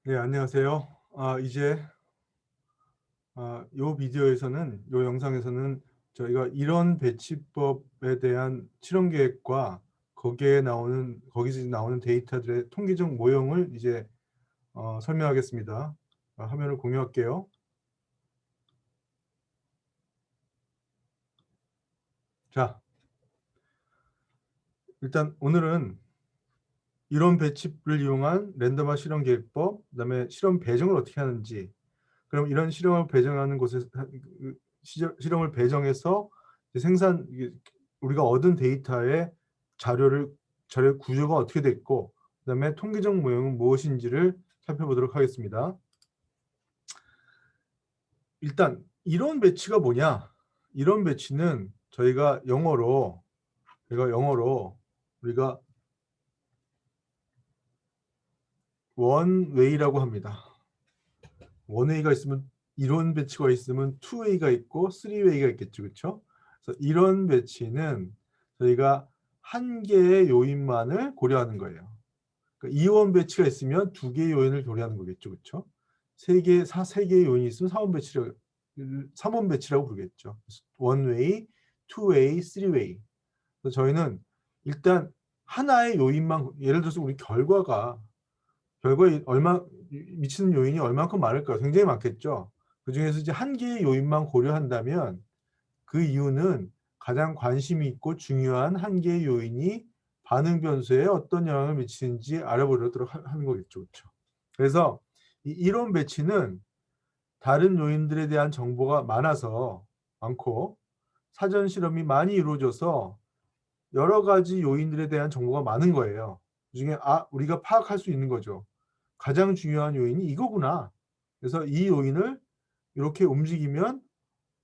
네, 안녕하세요. 이제 요 비디오에서는 요 영상에서는 저희가 이론 배치법에 대한 실험 계획과 거기서 나오는 데이터들의 통계적 모형을 이제 설명하겠습니다. 화면을 공유할게요. 자, 일단 오늘은 이론 배치를 이용한 랜덤화 실험 계획법, 그다음에 실험 배정을 어떻게 하는지, 그럼 이런 실험을 배정하는 곳에서 실험을 배정해서 우리가 얻은 데이터의 자료 구조가 어떻게 됐고, 그다음에 통계적 모형은 무엇인지를 살펴보도록 하겠습니다. 일단 이론 배치가 뭐냐? 이론 배치는 저희가 영어로 우리가 원웨이라고 합니다. 원웨이가 있으면 이론 배치가 있으면 투웨이가 있고 쓰리웨이가 있겠죠, 그렇죠? 그래서 이론 배치는 저희가 한 개의 요인만을 고려하는 거예요. 그러니까 이원 배치가 있으면 두 개의 요인을 고려하는 거겠죠, 그렇죠? 세 개의 요인이 있으면 삼원 배치라고 부르겠죠. 원웨이, 투웨이, 쓰리웨이. 그래서 저희는 일단 하나의 요인만, 예를 들어서 우리 결과에 미치는 요인이 얼마큼 많을까요? 굉장히 많겠죠. 그중에서 이제 한 개의 요인만 고려한다면 그 이유는 가장 관심이 있고 중요한 한 개의 요인이 반응 변수에 어떤 영향을 미치는지 알아보도록 하는 거겠죠. 그렇죠? 그래서 이 이론 배치는 다른 요인들에 대한 정보가 많고 사전 실험이 많이 이루어져서 여러 가지 요인들에 대한 정보가 많은 거예요. 그중에 우리가 파악할 수 있는 거죠. 가장 중요한 요인이 이거구나. 그래서 이 요인을 이렇게 움직이면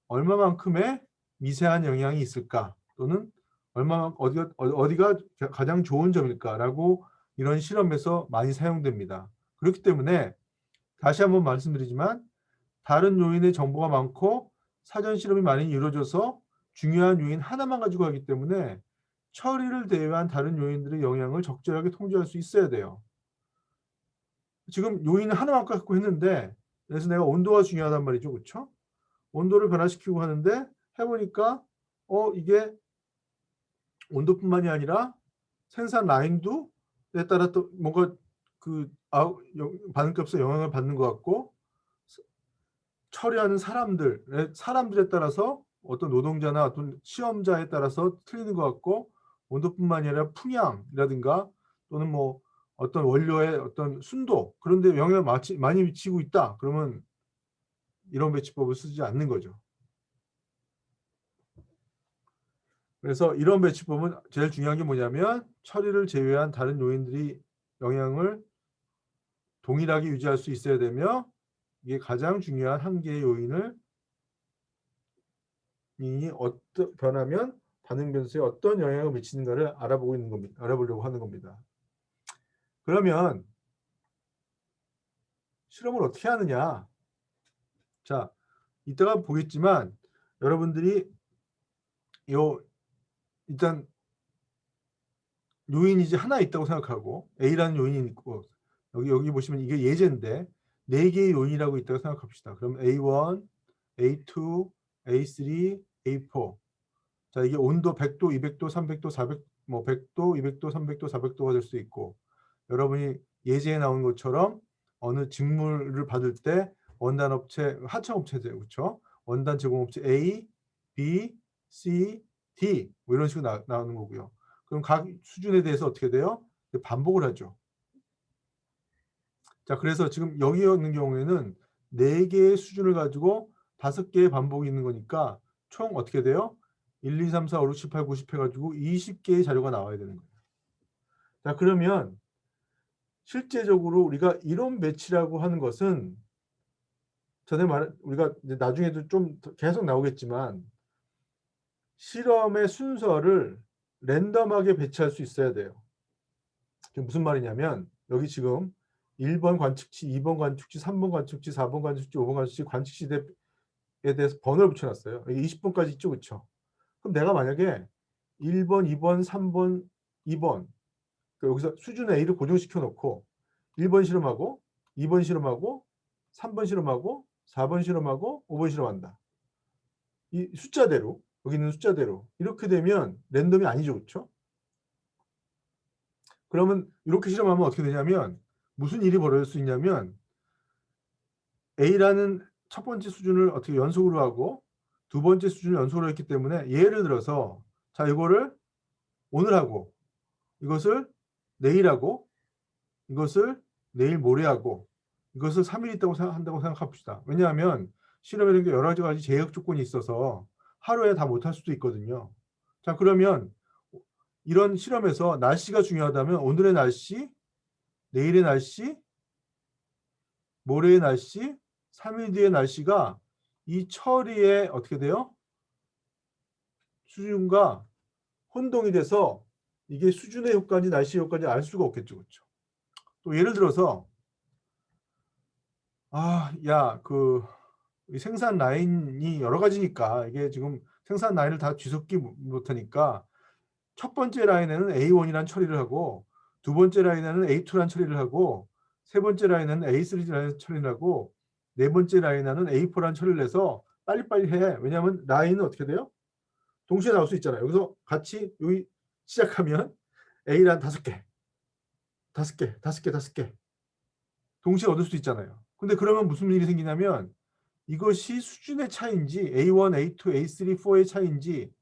얼마만큼의 미세한 영향이 있을까? 또는 어디가 가장 좋은 점일까라고 이런 실험에서 많이 사용됩니다. 그렇기 때문에 다시 한번 말씀드리지만 다른 요인의 정보가 많고 사전 실험이 많이 이루어져서 중요한 요인 하나만 가지고 하기 때문에 처리를 제외한 다른 요인들의 영향을 적절하게 통제할 수 있어야 돼요. 지금 요인을 하나만 갖고 했는데, 그래서 내가 온도가 중요하단 말이죠, 그렇죠? 온도를 변화시키고 하는데 해보니까 이게 온도뿐만이 아니라 생산 라인도 에 따라 또 뭔가 반응값에 영향을 받는 것 같고, 처리하는 사람들에 따라서 어떤 노동자나 어떤 시험자에 따라서 틀리는 것 같고, 온도뿐만이 아니라 풍향이라든가 또는 뭐 어떤 원료의 어떤 순도 그런 데 영향을 많이 미치고 있다. 그러면 이런 배치법을 쓰지 않는 거죠. 그래서 이런 배치법은 제일 중요한 게 뭐냐면 처리를 제외한 다른 요인들이 영향을 동일하게 유지할 수 있어야 되며, 이게 가장 중요한 한 개의 요인이 변하면 반응 변수에 어떤 영향을 미치는가를 알아보려고 하는 겁니다. 그러면 실험을 어떻게 하느냐? 자, 이따가 보겠지만 여러분들이 일단 요인이 이제 하나 있다고 생각하고 A라는 요인이 있고, 여기 보시면 이게 예제인데 네 개의 요인이라고 있다고 생각합시다. 그럼 A1, A2, A3, A4. 자, 이게 온도 100도, 200도, 300도, 400, 뭐 100도, 200도, 300도, 400도가 될 수 있고, 여러분이 예제에 나온 것처럼 어느 직무를 받을 때 원단 업체, 하청업체죠, 그렇죠? 원단 제공업체 A, B, C, D 뭐 이런 식으로 나오는 거고요. 그럼 각 수준에 대해서 어떻게 돼요? 반복을 하죠. 자, 그래서 지금 여기 있는 경우에는 4개의 수준을 가지고 5개의 반복이 있는 거니까 총 어떻게 돼요? 1, 2, 3, 4, 5, 6, 7, 8, 9, 10 해가지고 20개의 자료가 나와야 되는 거예요. 자, 그러면 실제적으로 우리가 이론 배치라고 하는 것은 우리가 이제 나중에도 좀 계속 나오겠지만 실험의 순서를 랜덤하게 배치할 수 있어야 돼요. 무슨 말이냐면 여기 지금 1번 관측치, 2번 관측치, 3번 관측치, 4번 관측치, 5번 관측치, 관측시대에 대해서 번호를 붙여놨어요. 여기 20번까지 있죠, 그렇죠? 그럼 내가 만약에 1번, 2번, 3번, 2번 여기서 수준 A를 고정시켜 놓고 1번 실험하고 2번 실험하고 3번 실험하고 4번 실험하고 5번 실험한다. 이 숫자대로 여기 있는 숫자대로 이렇게 되면 랜덤이 아니죠. 그렇죠? 그러면 이렇게 실험하면 어떻게 되냐면 무슨 일이 벌어질 수 있냐면 A라는 첫 번째 수준을 어떻게 연속으로 하고 두 번째 수준을 연속으로 했기 때문에 예를 들어서 자 이거를 오늘 하고 이것을 내일 하고 이것을 내일 모레 하고 이것을 3일 있다고 한다고 생각합시다. 왜냐하면 실험에는 여러 가지 제약 조건이 있어서 하루에 다 못할 수도 있거든요. 자 그러면 이런 실험에서 날씨가 중요하다면 오늘의 날씨, 내일의 날씨, 모레의 날씨, 3일 뒤의 날씨가 이 처리에 어떻게 돼요? 수준과 혼동이 돼서 이게 수준의 효과인지 날씨 효과인지 알 수가 없겠죠. 그렇죠? 또 예를 들어서 그 생산 라인이 여러 가지니까 이게 지금 생산 라인을 다 뒤섞기 못하니까 첫 번째 라인에는 A1이라는 처리를 하고 두 번째 라인에는 A2라는 처리를 하고 세 번째 라인에는 A3라는 처리를 하고 네 번째 라인에는 A4라는 처리를 해서 빨리빨리 해. 왜냐하면 라인은 어떻게 돼요? 동시에 나올 수 있잖아요. 여기서 같이 여기 시작하면 A란 5개, 5개, 5개, 5개 동시에 얻을 수 있잖아요. 근데 그러면 무슨 일이 생기냐면 이것이 수준의 차이인지 A1, A2, A3, 4의 차이인지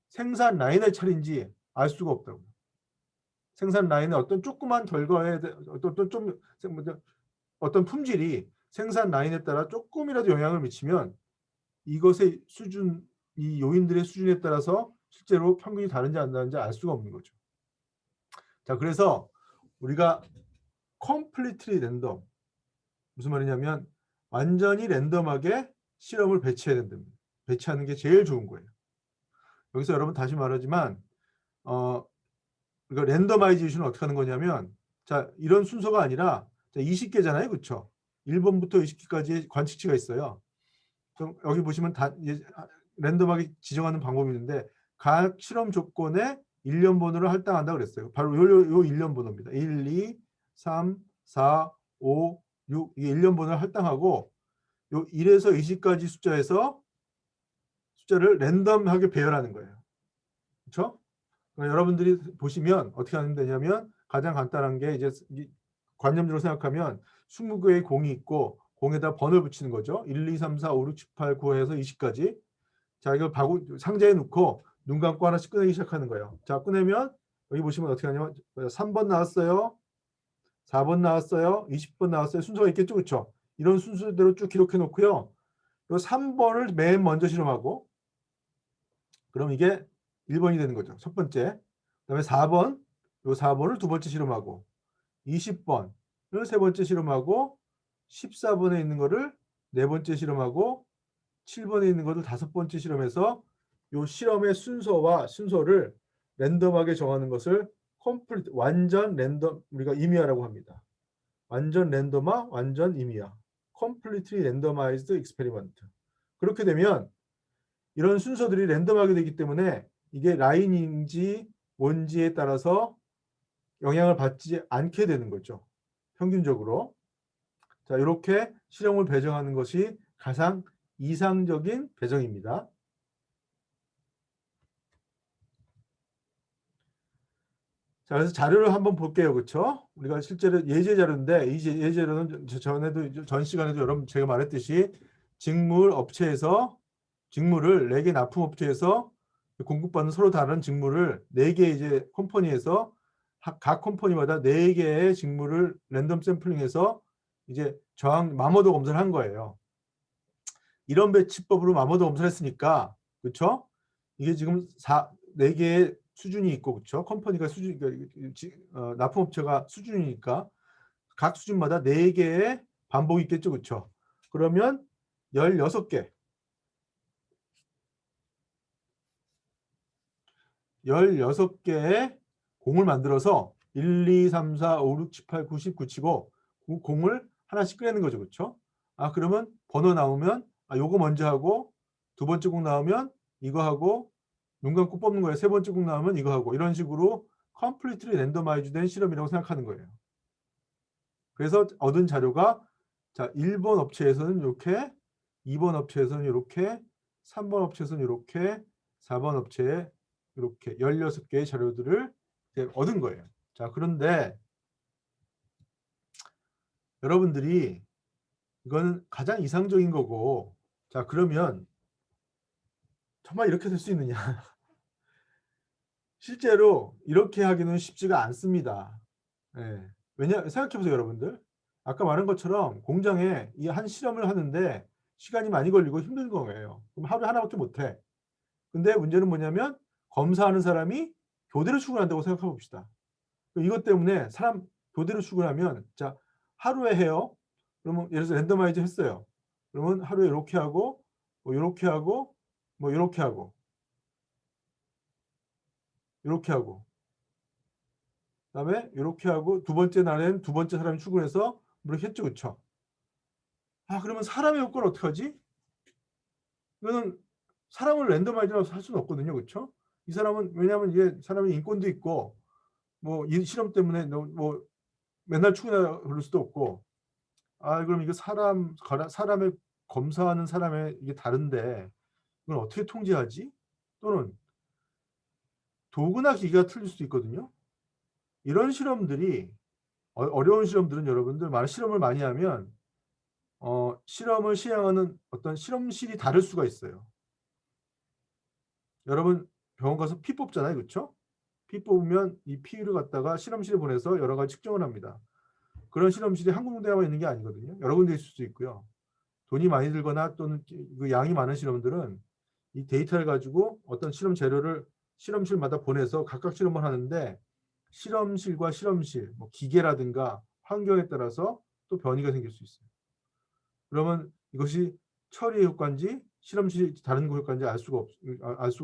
생산 라인의 차이인지 알 수가 없다고. 생산 라인의 어떤 조그만 결과에 어떤 품질이 생산 라인에 따라 조금이라도 영향을 미치면 이것의 수준, 이 요인들의 수준에 따라서 실제로 평균이 다른지 안 다른지 알 수가 없는 거죠. 자, 그래서 우리가 completely random 무슨 말이냐면 완전히 랜덤하게 실험을 배치해야 된답니다. 배치하는 게 제일 좋은 거예요. 여기서 여러분 다시 말하지만 그러니까 랜더마이제이션은 어떻게 하는 거냐면 자 이런 순서가 아니라 자, 20개잖아요. 그렇죠? 1번부터 20개까지의 관측치가 있어요. 그럼 여기 보시면 랜덤하게 지정하는 방법이 있는데 각 실험 조건에 1년 번호를 할당한다 그랬어요. 바로 요 1년 번호입니다. 1, 2, 3, 4, 5, 6 이게 1년 번호를 할당하고 요 1에서 20까지 숫자를 랜덤하게 배열하는 거예요. 그렇죠? 그러니까 여러분들이 보시면 어떻게 하면 되냐면 가장 간단한 게 이제 관념적으로 생각하면 20개의 공이 있고 공에다 번호를 붙이는 거죠. 1, 2, 3, 4, 5, 6, 7, 8, 9에서 20까지. 자, 이걸 상자에 넣고 눈 감고 하나씩 꺼내기 시작하는 거예요. 자, 꺼내면 여기 보시면 어떻게 하냐면 3번 나왔어요. 4번 나왔어요. 20번 나왔어요. 순서가 있겠죠. 그렇죠? 이런 순서대로 쭉 기록해 놓고요. 요 3번을 맨 먼저 실험하고 그럼 이게 1번이 되는 거죠. 첫 번째. 그다음에 4번. 요 4번을 두 번째 실험하고 20번을 세 번째 실험하고 14번에 있는 거를 네 번째 실험하고 7번에 있는 것을 다섯 번째 실험해서 요 실험의 순서를 랜덤하게 정하는 것을 컴플리트 완전 랜덤 우리가 임의화라고 합니다. 완전 랜덤화, 완전 임의화. completely randomized experiment. 그렇게 되면 이런 순서들이 랜덤하게 되기 때문에 이게 라인인지 뭔지에 따라서 영향을 받지 않게 되는 거죠. 평균적으로. 자, 이렇게 실험을 배정하는 것이 가장 이상적인 배정입니다. 자, 그래서 자료를 한번 볼게요. 그렇죠? 우리가 실제로 예제 자료인데 이 예제 자료는 전에도 전 시간에도 여러분 제가 말했듯이 직물 업체에서 직물을 4개 납품 업체에서 공급받는 서로 다른 직물을 4개 이제 컴퍼니에서 각 컴퍼니마다 4개의 직물을 랜덤 샘플링해서 이제 마모도 검사를 한 거예요. 이런 배치법으로 마모도 검사를 했으니까 그렇죠? 이게 지금 4개의 수준이 있고 그렇죠? 컴퍼니가 납품업체가 수준이니까 각 수준마다 4개의 반복이 있겠죠. 그렇죠? 그러면 16개의 공을 만들어서 1, 2, 3, 4, 5, 6, 7, 8, 9, 10, 9 치고 공을 하나씩 꺼내는 거죠. 그렇죠? 그러면 번호 나오면 요거 먼저 하고 두 번째 공 나오면 이거 하고 눈 감고 뽑는 거예요. 세 번째 공 나오면 이거 하고 이런 식으로 컴플리트리 랜더마이즈 된 실험이라고 생각하는 거예요. 그래서 얻은 자료가 자 1번 업체에서는 이렇게, 2번 업체에서는 이렇게, 3번 업체에서는 이렇게, 4번 업체에 이렇게 16개의 자료들을 이제 얻은 거예요. 자, 그런데 여러분들이 이거는 가장 이상적인 거고, 자, 그러면 정말 이렇게 될 수 있느냐? 실제로 이렇게 하기는 쉽지가 않습니다. 예. 생각해 보세요, 여러분들. 아까 말한 것처럼 공장에 이 한 실험을 하는데 시간이 많이 걸리고 힘든 거예요. 그럼 하루에 하나밖에 못 해. 근데 문제는 뭐냐면 검사하는 사람이 교대로 출근한다고 생각해 봅시다. 이것 때문에 사람 교대로 출근하면 자, 하루에 해요. 그러면 예를 들어서 랜더마이즈 했어요. 그러면 하루에 이렇게 하고 뭐 요렇게 하고 뭐 요렇게 하고 요렇게 하고 그다음에 요렇게 하고 두 번째 날엔 두 번째 사람이 출근해서 뭐 이렇게 했죠. 그쵸? 아, 그러면 사람의 효과를 어떻게 하지? 이거는 사람을 랜덤마이즈라고 할 수는 없거든요. 그쵸? 이 사람은 왜냐하면 이게 사람의 인권도 있고 뭐 이 실험 때문에 뭐 맨날 출근하라 그럴 수도 없고, 아, 그럼 이거 사람의 검사하는 사람의 이게 다른데 이걸 어떻게 통제하지? 또는 도구나 기계가 틀릴 수도 있거든요. 이런 실험들이 어려운 실험들은 여러분들 실험을 많이 하면 실험을 시행하는 어떤 실험실이 다를 수가 있어요. 여러분 병원 가서 피 뽑잖아요. 그렇죠? 피 뽑으면 이 피를 갖다가 실험실에 보내서 여러 가지 측정을 합니다. 그런 실험실이 한 군데만 있는 게 아니거든요. 여러 군데 있을 수 있고요. 돈이 많이 들거나 또는 그 양이 많은 실험들은 이 데이터를 가지고 어떤 실험 재료를 실험실마다 보내서 각각 실험을 하는데 실험실과 실험실, 뭐 기계라든가 환경에 따라서 또 변이가 생길 수 있어요. 그러면 이것이 처리 효과인지 실험실이 다른 효과인지 알 수가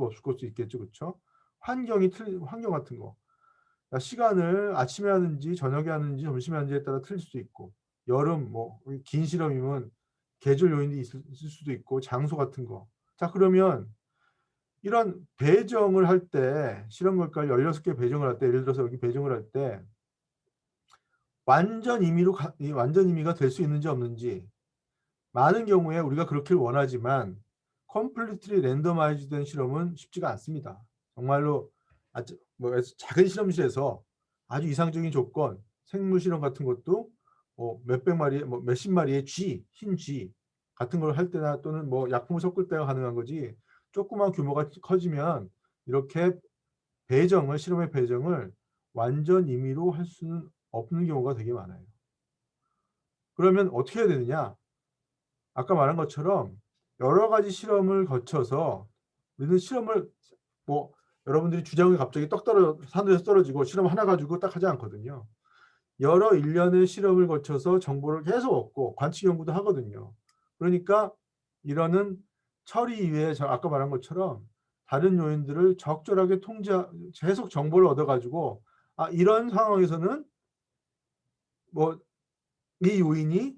없을 것도 있겠죠. 그렇죠? 환경 같은 거. 시간을 아침에 하는지 저녁에 하는지 점심에 하는지에 따라 틀릴 수도 있고, 여름 뭐 긴 실험이면 계절 요인이 있을 수도 있고, 장소 같은 거. 자, 그러면 이런 배정을 할 때 실험 결과를 16개 배정을 할 때, 예를 들어서 여기 배정을 할 때 완전 임의가 될 수 있는지 없는지, 많은 경우에 우리가 그렇게 원하지만 컴플리트리 랜더마이즈된 실험은 쉽지가 않습니다. 정말로 뭐 작은 실험실에서 아주 이상적인 조건, 생물 실험 같은 것도 몇백 마리, 뭐 몇십 마리의 흰 쥐 같은 걸 할 때나 또는 뭐 약품을 섞을 때가 가능한 거지, 조그만 규모가 커지면 이렇게 실험의 배정을 완전 임의로 할 수는 없는 경우가 되게 많아요. 그러면 어떻게 해야 되느냐? 아까 말한 것처럼 여러 가지 실험을 거쳐서 우리는 실험을 뭐 여러분들이 주장이 갑자기 하늘에서 떨어지고 실험 하나 가지고 딱 하지 않거든요. 여러 일련의 실험을 거쳐서 정보를 계속 얻고 관측 연구도 하거든요. 그러니까 이러는 처리 이외에 아까 말한 것처럼 다른 요인들을 적절하게 계속 정보를 얻어가지고, 아, 이런 상황에서는 뭐 이 요인이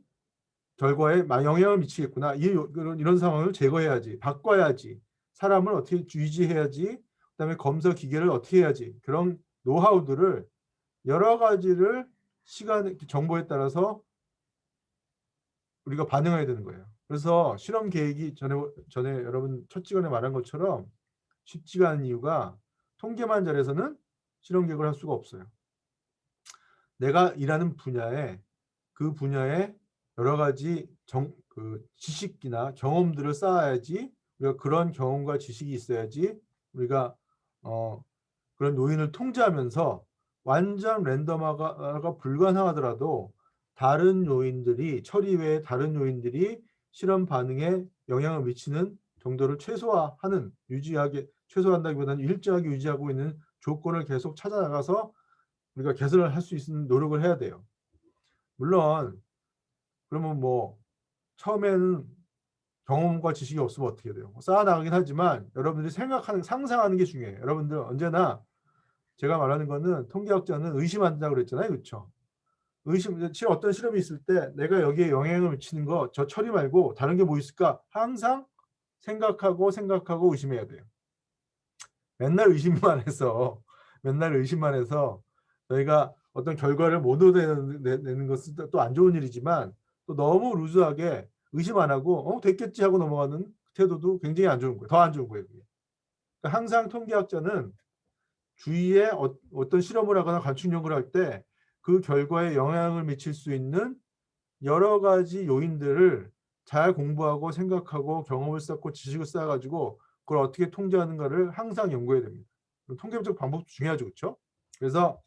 결과에 영향을 미치겠구나. 이런 상황을 제거해야지, 바꿔야지, 사람을 어떻게 유지해야지, 그다음에 검사 기계를 어떻게 해야지, 그런 노하우들을 여러 가지를 정보에 따라서 우리가 반영해야 되는 거예요. 그래서 실험 계획이 전에 여러분 첫 시간에 말한 것처럼 쉽지가 않은 이유가 통계만 잘해서는 실험 계획을 할 수가 없어요. 내가 일하는 그 분야에 여러 가지 지식이나 경험들을 쌓아야지, 우리가 그런 경험과 지식이 있어야지 우리가 그런 요인을 통제하면서 완전 랜덤화가 불가능하더라도 처리 외에 다른 요인들이 실험 반응에 영향을 미치는 정도를 최소화한다기보다는 일정하게 유지하고 있는 조건을 계속 찾아나가서 우리가 개선을 할 수 있는 노력을 해야 돼요. 물론 그러면 뭐 처음에는 경험과 지식이 없으면 어떻게 돼요? 쌓아나가긴 하지만 여러분들이 상상하는 게 중요해요. 여러분들 언제나 제가 말하는 거는, 통계학자는 의심 안 된다고 그랬잖아요. 그렇죠? 어떤 실험이 있을 때 내가 여기에 영향을 미치는 거 저 처리 말고 다른 게 뭐 있을까? 항상 생각하고 의심해야 돼요. 맨날 의심만 해서 저희가 어떤 결과를 못 얻어내는 것은 또 안 좋은 일이지만 또 너무 루즈하게 의심 안 하고 됐겠지 하고 넘어가는 태도도 굉장히 안 좋은 거예요. 더 안 좋은 거예요. 그게. 그러니까 항상 통계학자는 주위에 어떤 실험을 하거나 관측 연구를 할 때 그 결과에 영향을 미칠 수 있는 여러 가지 요인들을 잘 공부하고 생각하고 경험을 쌓고 지식을 쌓아가지고 그걸 어떻게 통제하는가를 항상 연구해야 됩니다. 통계적 방법도 중요하죠. 그렇죠? 그래서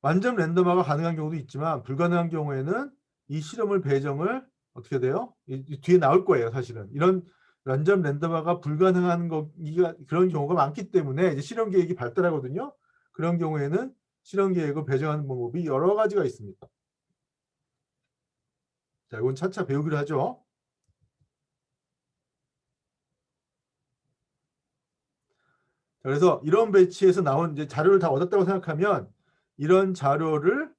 완전 랜덤화가 가능한 경우도 있지만 불가능한 경우에는 이 실험을 배정을 어떻게 돼요? 이 뒤에 나올 거예요. 사실은 이런 완전 랜덤화가 불가능한 거기가 그런 경우가 많기 때문에 이제 실험 계획이 발달하거든요. 그런 경우에는 실험 계획을 배정하는 방법이 여러 가지가 있습니다. 자, 이건 차차 배우기로 하죠. 자, 그래서 이런 배치에서 나온 이제 자료를 다 얻었다고 생각하면 이런 자료를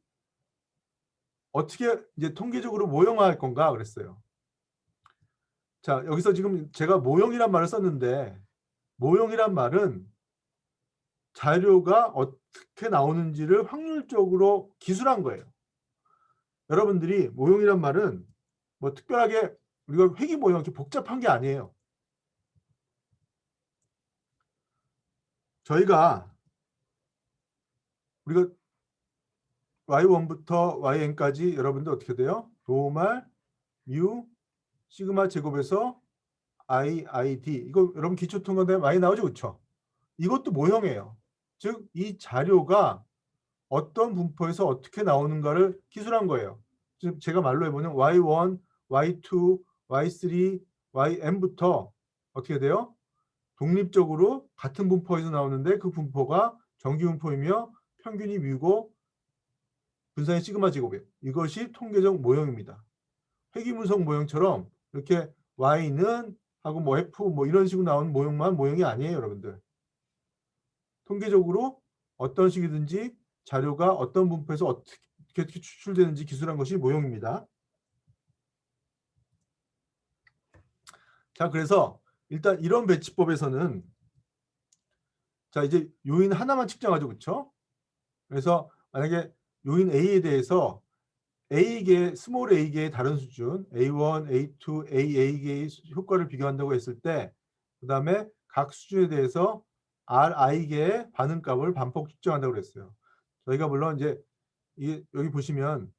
어떻게 이제 통계적으로 모형화할 건가 그랬어요. 자, 여기서 지금 제가 모형이란 말을 썼는데 모형이란 말은 자료가 어떻게 나오는지를 확률적으로 기술한 거예요. 여러분들이 모형이란 말은 뭐 특별하게 우리가 회귀 모형 이렇게 복잡한 게 아니에요. 우리가 y1부터 yn까지 여러분들 어떻게 돼요? 로말 뮤 시그마 제곱에서 IID 이거 여러분 기초통계에 많이 나오죠, 그렇죠? 이것도 모형이에요. 즉 이 자료가 어떤 분포에서 어떻게 나오는가를 기술한 거예요. 즉 제가 말로 해보면 y1, y2, y3, yn부터 어떻게 돼요? 독립적으로 같은 분포에서 나오는데 그 분포가 정기 분포이며 평균이 뮤고 분산이 시그마 제곱이에요. 이것이 통계적 모형입니다. 회귀분석 모형처럼 이렇게 y는 하고 뭐 f 뭐 이런 식으로 나오는 모형만 모형이 아니에요, 여러분들. 통계적으로 어떤 식이든지 자료가 어떤 분포에서 어떻게 추출되는지 기술한 것이 모형입니다. 자, 그래서 일단 이런 배치법에서는 자, 이제 요인 하나만 측정하죠, 그렇죠? 그래서 만약에 요인 A에 대해서 A개, 스몰 A개의 다른 수준, A1, A2, AA개의 효과를 비교한다고 했을 때, 그 다음에 각 수준에 대해서 RI개의 반응값을 반복 측정한다고 그랬어요. 저희가 물론 이제 여기 보시면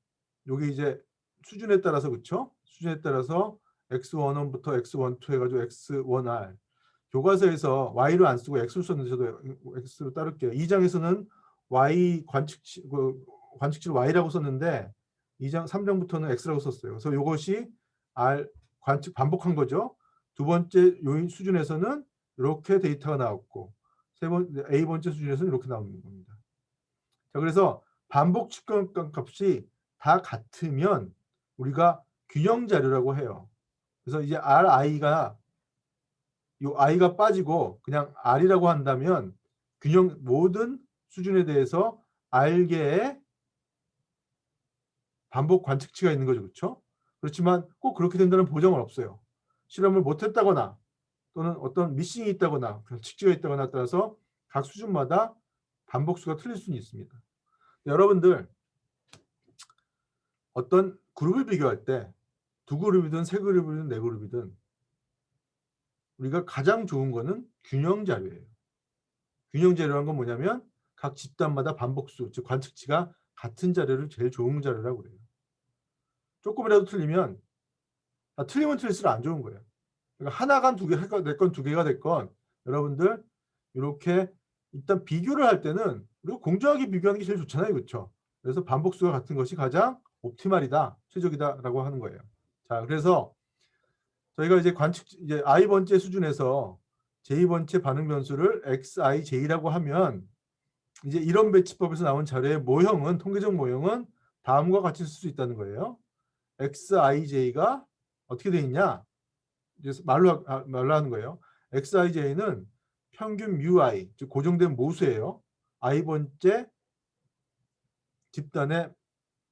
여기 이제 수준에 따라서 그렇죠? 수준에 따라서 X11부터 X12 해가지고 X1R 교과서에서 Y로 안 쓰고 X로 썼는데 저도 X로 따를게요. 2장에서는 Y 관측치를 Y라고 썼는데 2장 3장부터는 X라고 썼어요. 그래서 이것이 R 관측 반복한 거죠. 두 번째 요인 수준에서는 이렇게 데이터가 나왔고 A 번째 수준에서는 이렇게 나오는 겁니다. 자, 그래서 반복 측정 값이 다 같으면 우리가 균형 자료라고 해요. 그래서 이제 RI가 이 I가 빠지고 그냥 R이라고 한다면 균형 모든 수준에 대해서 R개의 반복 관측치가 있는 거죠. 그렇죠? 그렇지만 꼭 그렇게 된다는 보장은 없어요. 실험을 못했다거나 또는 어떤 미싱이 있다거나 측지가 있다거나 따라서 각 수준마다 반복수가 틀릴 수는 있습니다. 여러분들 어떤 그룹을 비교할 때 두 그룹이든 세 그룹이든 네 그룹이든 우리가 가장 좋은 거는 균형 자료예요. 균형 자료란 건 뭐냐면 각 집단마다 반복수, 즉 관측치가 같은 자료를 제일 좋은 자료라고 그래요. 조금이라도 틀리면 틀리면 틀릴수록 안 좋은 거예요. 그러니까 하나가 두 개가 됐건 두 개가 됐건 여러분들 이렇게 일단 비교를 할 때는 우리가 공정하게 비교하는 게 제일 좋잖아요. 그렇죠? 그래서 반복수가 같은 것이 가장 옵티말이다, 최적이다라고 하는 거예요. 자, 그래서 저희가 이제 이제 i번째 수준에서 j번째 반응 변수를 xij라고 하면 이제 이런 배치법에서 나온 자료의 모형은 통계적 모형은 다음과 같이 쓸 수 있다는 거예요. xij가 어떻게 되어 있냐? 이제 말로 하는 거예요. xij는 평균 μi, 즉 고정된 모수예요. i번째 집단의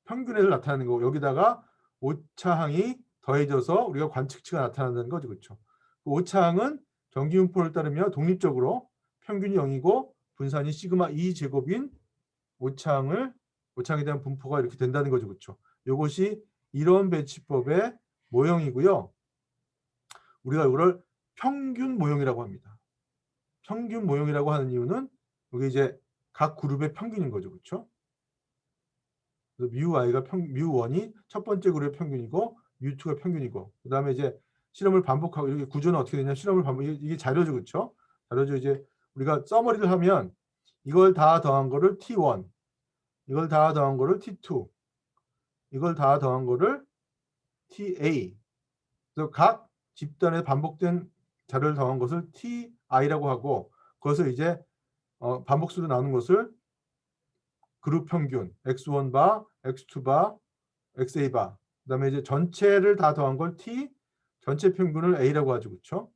평균을 나타내는 거고 여기다가 오차항이 더해져서 우리가 관측치가 나타난다는 거죠. 그렇죠? 오차항은 정기분포를 따르며 독립적으로 평균이 0이고 분산이 시그마 2 제곱인 오창에 대한 분포가 이렇게 된다는 거죠. 그렇죠? 이것이 이론 배치법의 모형이고요. 우리가 이걸 평균 모형이라고 합니다. 평균 모형이라고 하는 이유는 이게 이제 각 그룹의 평균인 거죠. 그렇죠? 뮤 i가 뮤1이 첫 번째 그룹의 평균이고 뮤2가 평균이고 그다음에 이제 실험을 반복하고 이렇게 구조는 어떻게 되냐? 실험을 반복 이게 자료죠. 그렇죠? 자료죠. 이제 우리가 서머리를 하면 이걸 다 더한 거를 T1, 이걸 다 더한 거를 T2, 이걸 다 더한 거를 TA. 그래서 각 집단에 반복된 자료를 더한 것을 TI라고 하고 그것을 이제 반복수로 나누는 것을 그룹 평균 X1 바, X2 바, XA 바. 그다음에 이제 전체를 다 더한 걸 T, 전체 평균을 A라고 하죠. 그렇죠?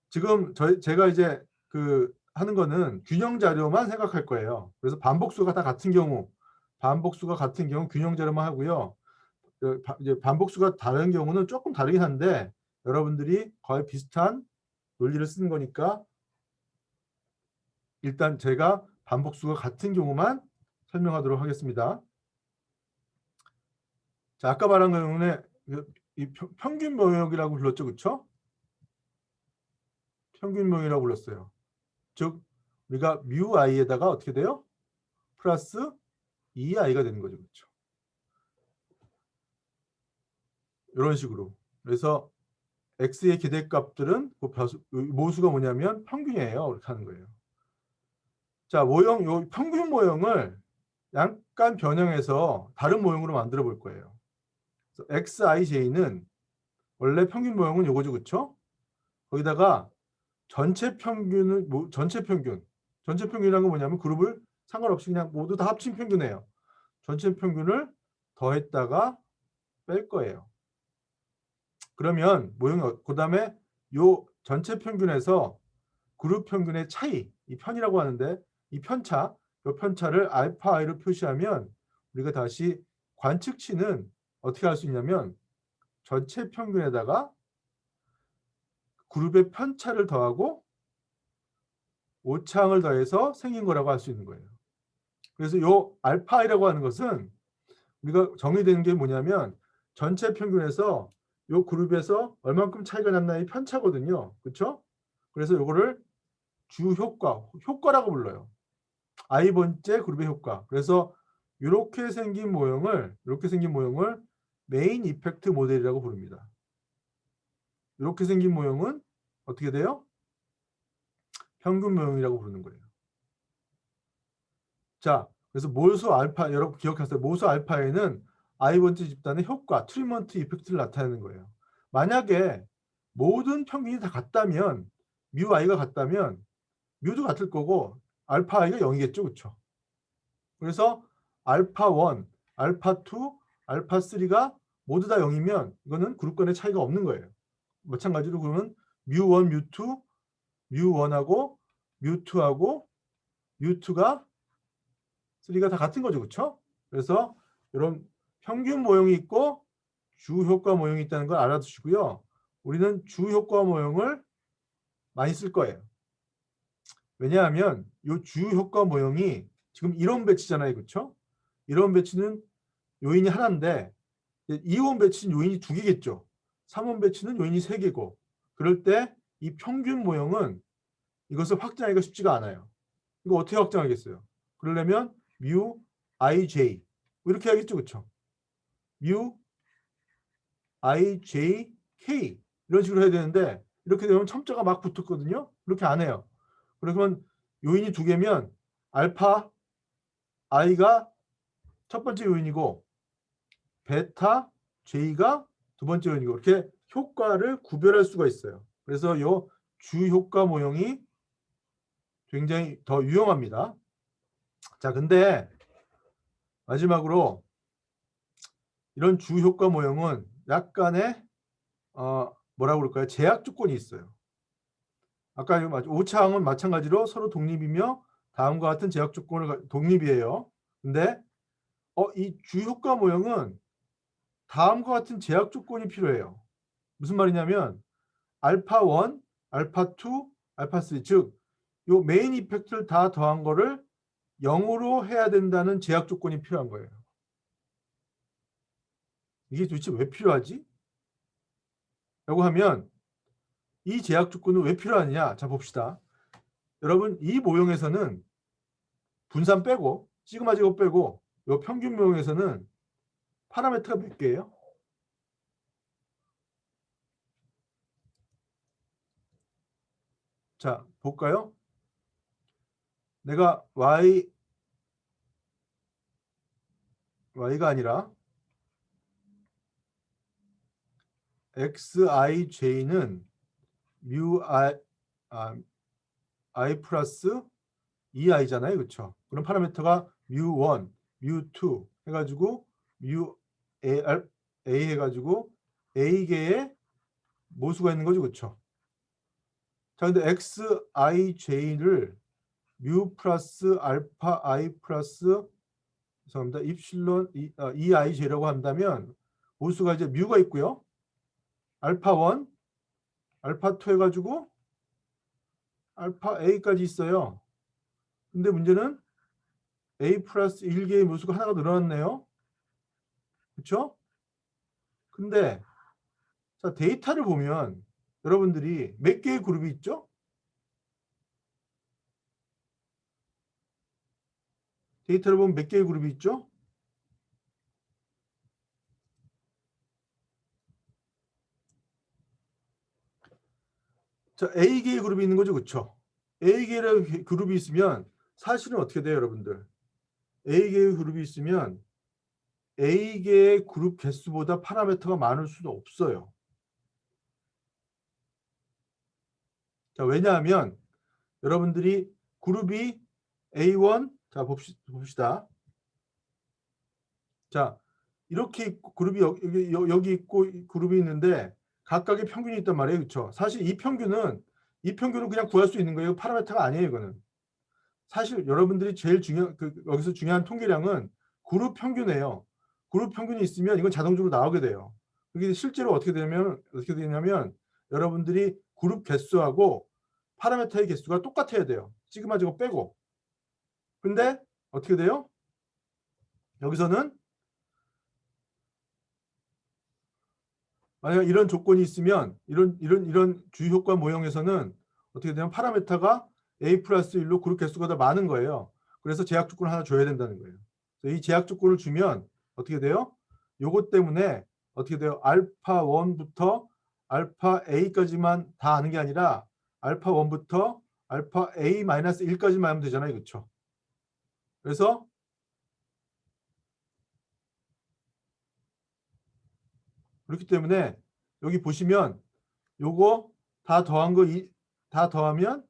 지금 제가 이제 그 하는 거는 균형 자료만 생각할 거예요. 그래서 반복수가 다 같은 경우, 균형 자료만 하고요. 이제 반복수가 다른 경우는 조금 다르긴 한데 여러분들이 거의 비슷한 논리를 쓰는 거니까 일단 제가 반복수가 같은 경우만 설명하도록 하겠습니다. 자, 아까 말한 경우에 이 평균 모형이라고 불렀죠. 그렇죠? 평균 모형이라고 불렀어요. 즉 우리가 뮤 i에다가 어떻게 돼요? 플러스 2i가 되는 거죠. 그렇죠? 이런 식으로. 그래서 x의 기대값들은 모수가 뭐냐면 평균이에요. 이렇게 하는 거예요. 자, 모형, 요 평균 모형을 약간 변형해서 다른 모형으로 만들어 볼 거예요. 그래서 xij는 원래 평균 모형은 요거죠. 그렇죠? 거기다가 전체 평균이라는 건 뭐냐면 그룹을 상관없이 그냥 모두 다 합친 평균이에요. 전체 평균을 더했다가 뺄 거예요. 그러면 모형이 그다음에 요 전체 평균에서 그룹 평균의 차이, 이 편이라고 하는데 이 편차, 요 편차를 알파 i로 표시하면 우리가 다시 관측치는 어떻게 할 수 있냐면 전체 평균에다가 그룹의 편차를 더하고 오차항을 더해서 생긴 거라고 할 수 있는 거예요. 그래서 요 알파 i라고 하는 것은 우리가 정의되는 게 뭐냐면 전체 평균에서 요 그룹에서 얼만큼 차이가 났나 이 편차거든요. 그렇죠? 그래서 요거를 주 효과라고 불러요. i번째 그룹의 효과. 그래서 이렇게 생긴 모형을 메인 이펙트 모델이라고 부릅니다. 이렇게 생긴 모형은 어떻게 돼요? 평균 모형이라고 부르는 거예요. 자, 그래서 모수 알파, 여러분 기억하세요. 모수 알파에는 i번째 집단의 효과, 트리먼트 이펙트를 나타내는 거예요. 만약에 모든 평균이 다 같다면, 뮤 i가 같다면 뮤도 같을 거고 알파 i가 0이겠죠. 그렇죠? 그래서 알파 1, 알파 2, 알파 3가 모두 다 0이면 이거는 그룹 간의 차이가 없는 거예요. 마찬가지로 그러면 뮤1, 뮤2, 뮤1하고 뮤2하고 뮤2가 3가 다 같은 거죠. 그렇죠? 그래서 이런 평균 모형이 있고 주 효과 모형이 있다는 걸 알아두시고요. 우리는 주 효과 모형을 많이 쓸 거예요. 왜냐하면 이 주 효과 모형이 지금 이론 배치잖아요. 그렇죠? 이론 배치는 요인이 하나인데 2원 배치는 요인이 2개겠죠. 3원 배치는 요인이 3개고 그럴 때 이 평균 모형은 이것을 확장하기가 쉽지가 않아요. 이거 어떻게 확장하겠어요? 그러려면 뮤 ij 이렇게 하겠죠. 그렇죠? 뮤 ij k 이런 식으로 해야 되는데 이렇게 되면 첨자가 막 붙었거든요. 그렇게 안 해요. 그러면 요인이 2개면 알파 i가 첫 번째 요인이고 베타 j가 두 번째 요인이고 이렇게 효과를 구별할 수가 있어요. 그래서 이 주 효과 모형이 굉장히 더 유용합니다. 자, 근데 마지막으로 이런 주 효과 모형은 약간의 뭐라고 그럴까요? 제약 조건이 있어요. 아까 오차항은 마찬가지로 서로 독립이며 다음과 같은 제약 조건을 독립이에요. 근데 이 주 효과 모형은 다음과 같은 제약 조건이 필요해요. 무슨 말이냐면 알파 1, 알파 2, 알파 3 즉 요 메인 이펙트를 다 더한 거를 0으로 해야 된다는 제약 조건이 필요한 거예요. 이게 도대체 왜 필요하지? 라고 하면 이 제약 조건은 왜 필요하냐? 자, 봅시다. 여러분, 이 모형에서는 분산 빼고 시그마 제곱 빼고 이 평균 모형에서는 파라미터가 몇 개예요? 자, 볼까요? 내가 y가 아니라 xij는 i 플러스 2i잖아요. 그렇죠? 그럼 파라미터가 mu1, mu2 해가지고 a 해가지고 a개의 모수가 있는 거죠. 그렇죠? 자, 근데 xij를 mu 플러스 알파 i 플러스 죄송합니다. 입실론 2ij라고 한다면 모수가 이제 뮤가 있고요. 알파 1, 알파 2 해가지고 알파 a까지 있어요. 근데 문제는 a 플러스 1개의 모수가 하나가 늘어났네요. 그렇죠? 근데 자, 데이터를 보면 여러분들이 몇 개의 그룹이 있죠? 데이터를 보면 몇 개의 그룹이 있죠? 자, A개의 그룹이 있는 거죠. 그렇죠? A개의 그룹이 있으면 사실은 어떻게 돼요, 여러분들? A개의 그룹이 있으면 A개의 그룹 개수보다 파라미터가 많을 수도 없어요. 자, 왜냐하면 여러분들이 그룹이 A1, 자, 봅시다. 자, 이렇게 있고, 그룹이 여기 있고 그룹이 있는데 각각의 평균이 있단 말이에요. 그렇죠? 사실 이 평균은 그냥 구할 수 있는 거예요. 파라미터가 아니에요, 이거는. 사실 여러분들이 제일 여기서 중요한 통계량은 그룹 평균이에요. 그룹 평균이 있으면 이건 자동적으로 나오게 돼요. 그게 실제로 어떻게 되냐면 여러분들이 그룹 개수하고 파라미터의 개수가 똑같아야 돼요. 시그마 제곱 빼고. 근데 어떻게 돼요? 여기서는 만약 이런 조건이 있으면 이런 주요 효과 모형에서는 어떻게 되면 파라미터가 a 플러스 1로 그룹 개수가 더 많은 거예요. 그래서 제약 조건을 하나 줘야 된다는 거예요. 이 제약 조건을 주면 어떻게 돼요? 요것 때문에 어떻게 돼요? 알파 1부터 알파 a까지만 다 아는 게 아니라 알파 1부터 알파 a 마이너스 1까지만 하면 되잖아요. 그렇죠? 그래서 그렇기 때문에 여기 보시면 요거 다 더한 거 다 더하면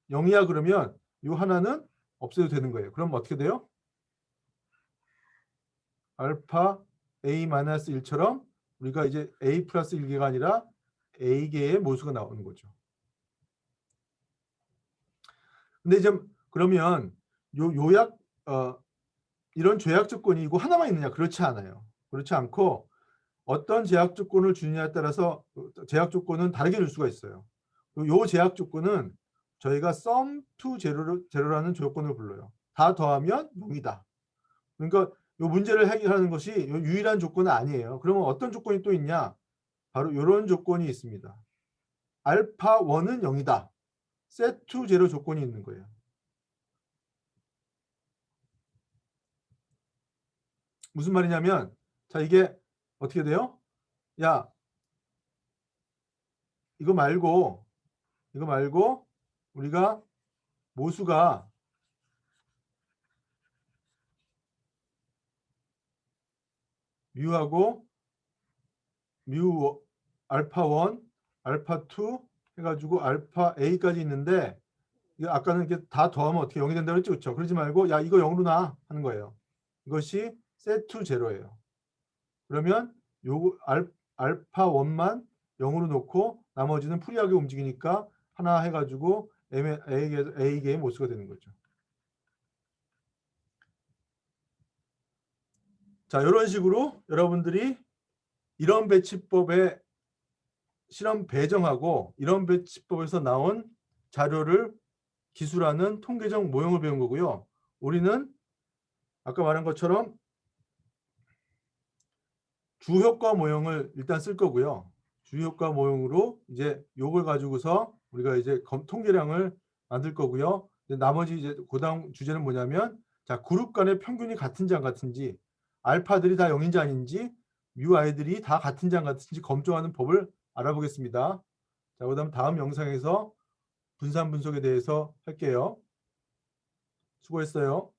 0이야 그러면 요 하나는 없애도 되는 거예요. 그럼 어떻게 돼요? 알파 a-1처럼 우리가 이제 a 플러스 1개가 아니라 a개의 모수가 나오는 거죠. 근데 이제 그러면 요약 이런 제약 조건이 이거 하나만 있느냐? 그렇지 않아요. 그렇지 않고 어떤 제약 조건을 주느냐에 따라서 제약 조건은 다르게 줄 수가 있어요. 요 제약 조건은 저희가 sum to zero라는 조건을 불러요. 다 더하면 0이다. 그러니까 요 문제를 해결하는 것이 유일한 조건은 아니에요. 그러면 어떤 조건이 또 있냐? 바로 이런 조건이 있습니다. 알파 1은 0이다. set to zero 조건이 있는 거예요. 무슨 말이냐면 자, 이게 어떻게 돼요? 야, 이거 말고 우리가 모수가 뮤하고 뮤 알파 1, 알파 2 해가지고 알파 a까지 있는데 이거 아까는 이렇게 다 더하면 어떻게 0이 된다고 했죠? 그렇죠? 그러지 말고 야 이거 0으로 나 하는 거예요. 이것이 set to zero예요. 그러면 요 알파 1만 0으로 놓고 나머지는 프리하게 움직이니까 하나 해가지고 a개의 모수가 되는 거죠. 자, 이런 식으로 여러분들이 이런 배치법의 실험 배정하고 이런 배치법에서 나온 자료를 기술하는 통계적 모형을 배운 거고요. 우리는 아까 말한 것처럼 주효과 모형을 일단 쓸 거고요. 주효과 모형으로 이제 요걸 가지고서 우리가 이제 통계량을 만들 거고요. 나머지 이제 그다음 주제는 뭐냐면 자, 그룹 간의 평균이 같은지 안 같은지, 알파들이 다 0인지 아닌지, UI들이 다 같은지 안 같은지 검증하는 법을 알아보겠습니다. 자, 그다음 다음 영상에서 분산 분석에 대해서 할게요. 수고했어요.